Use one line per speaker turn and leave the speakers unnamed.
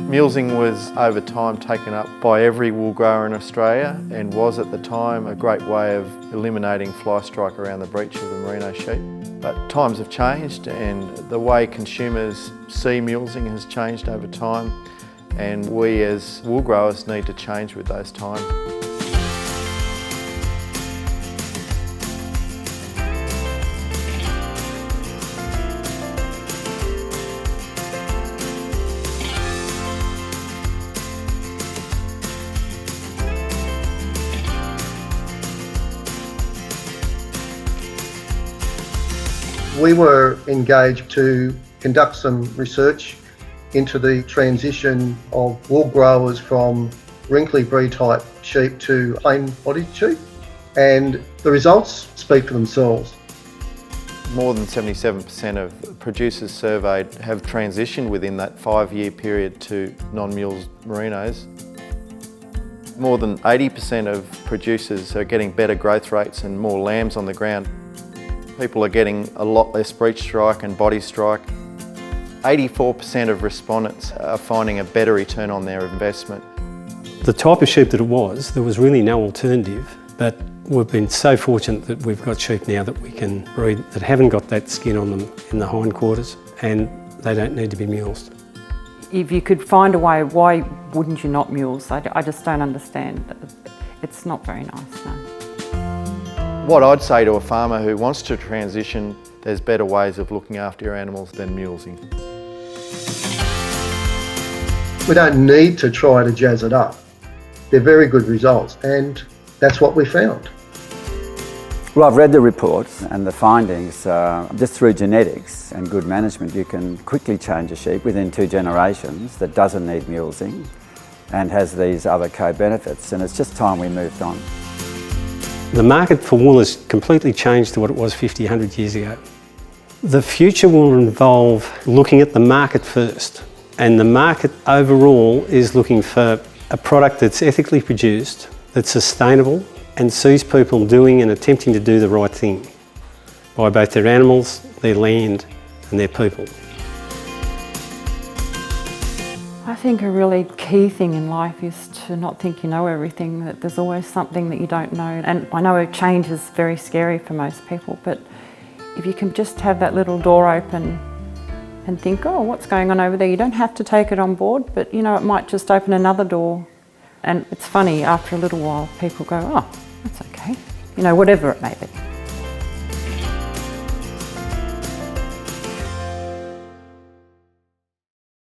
Mulesing was over time taken up by every wool grower in Australia and was at the time a great way of eliminating fly strike around the breech of the merino sheep. But times have changed and the way consumers see mulesing has changed over time, and we as wool growers need to change with those times.
We were engaged to conduct some research into the transition of wool growers from wrinkly breed type sheep to plain bodied sheep, and the results speak for themselves.
More than 77% of producers surveyed have transitioned within that 5-year period to non-mulesed merinos. More than 80% of producers are getting better growth rates and more lambs on the ground. People are getting a lot less breech strike and body strike. 84% of respondents are finding a better return on their investment.
The type of sheep that it was, there was really no alternative, but we've been so fortunate that we've got sheep now that we can breed that haven't got that skin on them in the hindquarters, and they don't need to be mulesed.
If you could find a way, why wouldn't you not mules? I just don't understand. It's not very nice, no.
What I'd say to a farmer who wants to transition, there's better ways of looking after your animals than mulesing.
We don't need to try to jazz it up. They're very good results, and that's what we found.
Well, I've read the reports and the findings. Just through genetics and good management, you can quickly change a sheep within 2 generations that doesn't need mulesing and has these other co-benefits, and it's just time we moved on.
The market for wool has completely changed to what it was 50, 100 years ago. The future will involve looking at the market first, and the market overall is looking for a product that's ethically produced, that's sustainable, and sees people doing and attempting to do the right thing by both their animals, their land and their people.
I think a really key thing in life is to not think you know everything, that there's always something that you don't know. And I know change is very scary for most people, but if you can just have that little door open and think, oh, what's going on over there? You don't have to take it on board, but you know, it might just open another door. And it's funny, after a little while, people go, oh, that's okay. You know, whatever it may be.